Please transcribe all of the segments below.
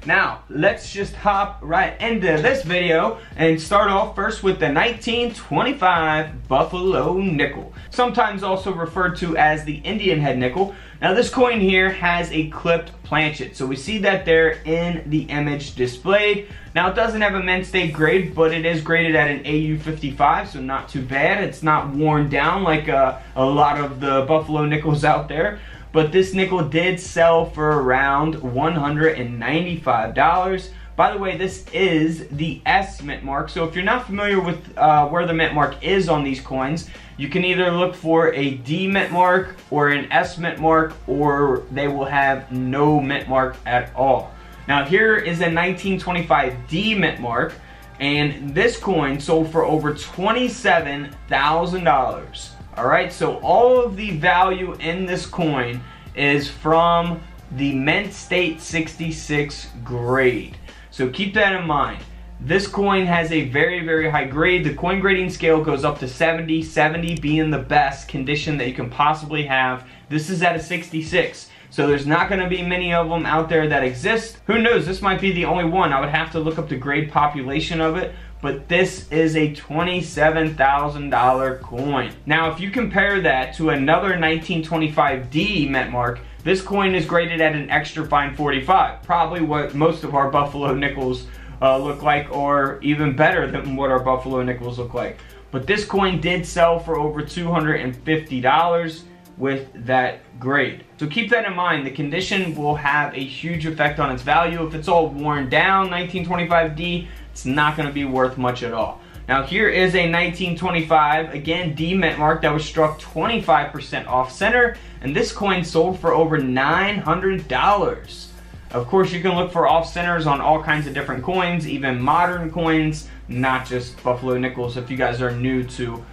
Now, let's just hop right into this video and start off first with the 1925 Buffalo nickel, sometimes also referred to as the Indian head nickel. Now, this coin here has a clipped planchet, so we see that there in the image displayed. Now, it doesn't have a mint state grade, but it is graded at an AU55, so not too bad. It's not worn down like a lot of the Buffalo nickels out there. But this nickel did sell for around $195. By the way, this is the S mint mark. So if you're not familiar with where the mint mark is on these coins, you can either look for a D mint mark or an S mint mark, or they will have no mint mark at all. Now here is a 1925 D mint mark, and this coin sold for over $27,000. Alright, so all of the value in this coin is from the mint state 66 grade. So keep that in mind. This coin has a very, very high grade. The coin grading scale goes up to 70, 70 being the best condition that you can possibly have. This is at a 66. So there's not going to be many of them out there that exist. Who knows, this might be the only one. I would have to look up the grade population of it. But this is a $27,000 coin. Now, if you compare that to another 1925D mint mark, this coin is graded at an extra fine 45. Probably what most of our Buffalo nickels look like, or even better than what our Buffalo nickels look like. But this coin did sell for over $250 with that grade. So keep that in mind. The condition will have a huge effect on its value. If it's all worn down, 1925D, it's not going to be worth much at all. Now here is a 1925, again, D mint mark that was struck 25% off center, and this coin sold for over $900. Of course, you can look for off centers on all kinds of different coins, even modern coins, not just Buffalo nickels if you guys are new to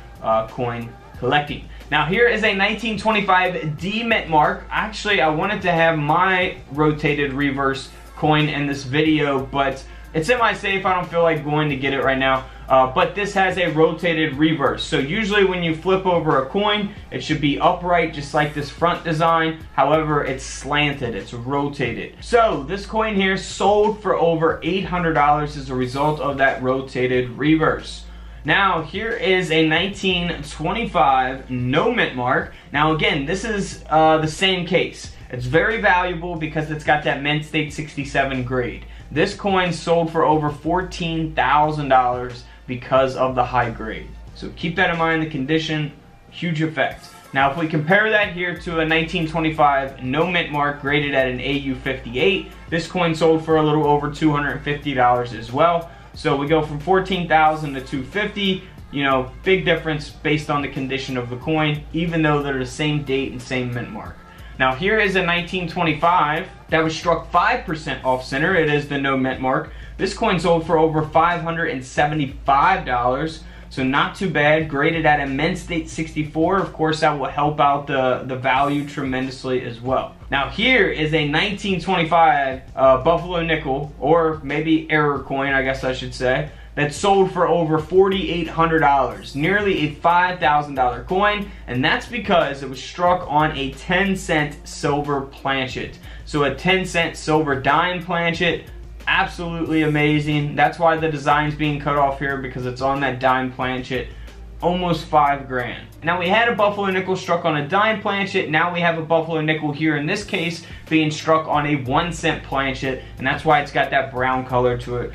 coin collecting. Now here is a 1925 D mint mark. Actually, I wanted to have my rotated reverse coin in this video, but it's in my safe. I don't feel like going to get it right now. But this has a rotated reverse. So usually when you flip over a coin, it should be upright just like this front design. However, it's slanted, it's rotated. So this coin here sold for over $800 as a result of that rotated reverse. Now here is a 1925 no mint mark. Now again, this is the same case. It's very valuable because it's got that mint state 67 grade. This coin sold for over $14,000 because of the high grade. So keep that in mind, the condition, huge effect. Now if we compare that here to a 1925 no mint mark graded at an AU58, this coin sold for a little over $250 as well. So we go from $14,000 to $250, you know, big difference based on the condition of the coin, even though they're the same date and same mint mark. Now here is a 1925 that was struck 5% off center. It is the no mint mark. This coin sold for over $575, so not too bad. Graded at a mint state 64. Of course, that will help out the value tremendously as well. Now here is a 1925 Buffalo nickel, or maybe error coin, I guess I should say, that sold for over $4,800, nearly a $5,000 coin, and that's because it was struck on a 10-cent silver planchet. So a 10-cent silver dime planchet, absolutely amazing. That's why the design's being cut off here, because it's on that dime planchet. Almost $5,000. Now we had a Buffalo nickel struck on a dime planchet. Now we have a Buffalo nickel here, in this case, being struck on a 1-cent planchet, and that's why it's got that brown color to it,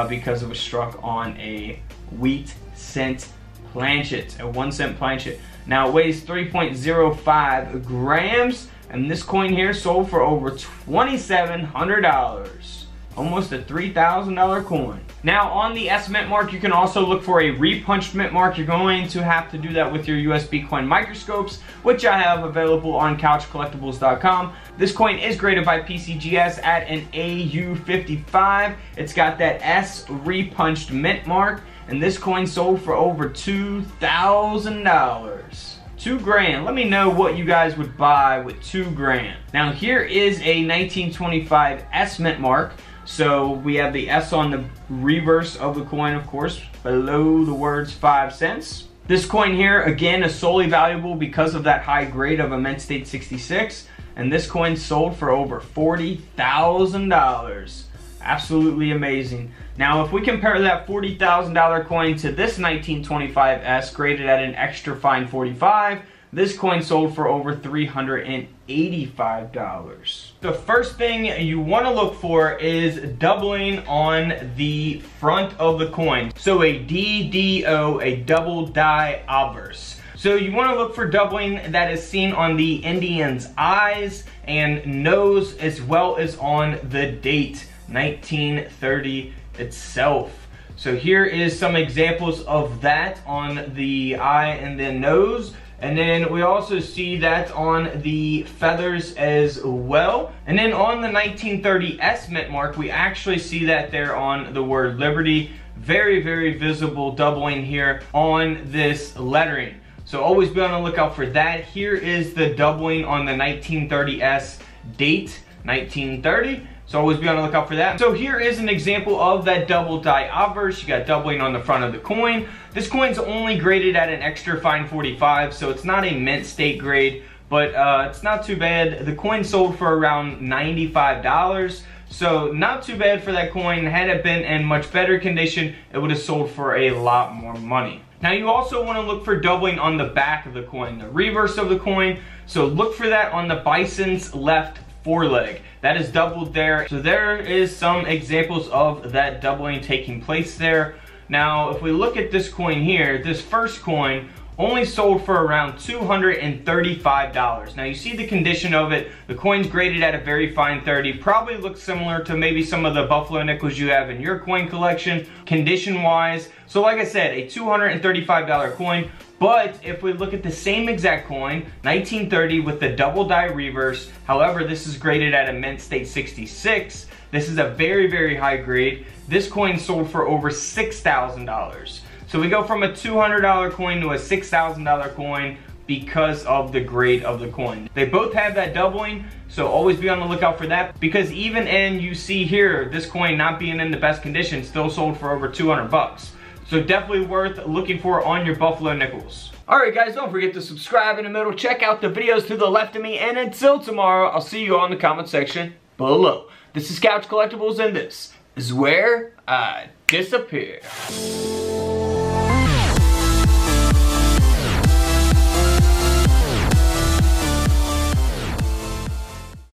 because it was struck on a wheat cent planchet, a 1-cent planchet. Now it weighs 3.05 grams, and this coin here sold for over $2,700. Almost a $3,000 coin. Now on the S mint mark, you can also look for a repunched mint mark. You're going to have to do that with your USB coin microscopes, which I have available on couchcollectibles.com. This coin is graded by PCGS at an AU55. It's got that S repunched mint mark, and this coin sold for over $2,000. $2,000. Let me know what you guys would buy with $2,000. Now here is a 1925 S mint mark. So we have the S on the reverse of the coin, of course, below the words 5 cents. This coin here, again, is solely valuable because of that high grade of a mint state 66. And this coin sold for over $40,000. Absolutely amazing. Now, if we compare that $40,000 coin to this 1925S graded at an extra fine 45, this coin sold for over $385. The first thing you want to look for is doubling on the front of the coin. So a DDO, a double die obverse. So you want to look for doubling that is seen on the Indian's eyes and nose, as well as on the date 1930 itself. So here is some examples of that on the eye and the nose. And then we also see that on the feathers as well. And then on the 1930S mint mark, we actually see that there on the word Liberty. Very, very visible doubling here on this lettering. So always be on the lookout for that. Here is the doubling on the 1930S date, 1930. So always be on the lookout for that. So here is an example of that double die obverse. You got doubling on the front of the coin. This coin's only graded at an extra fine 45, so it's not a mint state grade, but it's not too bad. The coin sold for around $95. So not too bad for that coin. Had it been in much better condition, it would have sold for a lot more money. Now you also want to look for doubling on the back of the coin, the reverse of the coin. So look for that on the bison's left foreleg. That is doubled there. So there is some examples of that doubling taking place there. Now if we look at this coin here, this first coin only sold for around $235. Now you see the condition of it. The coin's graded at a very fine 30. Probably looks similar to maybe some of the Buffalo nickels you have in your coin collection, condition wise. So like I said, a $235 coin. But if we look at the same exact coin, 1930 with the double die reverse, however, this is graded at a mint state 66. This is a very, very high grade. This coin sold for over $6,000. So we go from a $200 coin to a $6,000 coin because of the grade of the coin. They both have that doubling, so always be on the lookout for that, because even in, you see here, this coin not being in the best condition, still sold for over 200 bucks. So definitely worth looking for on your Buffalo nickels. Alright guys, don't forget to subscribe in the middle, check out the videos to the left of me, and until tomorrow, I'll see you all in the comment section below. This is Couch Collectibles, and this is where I disappear.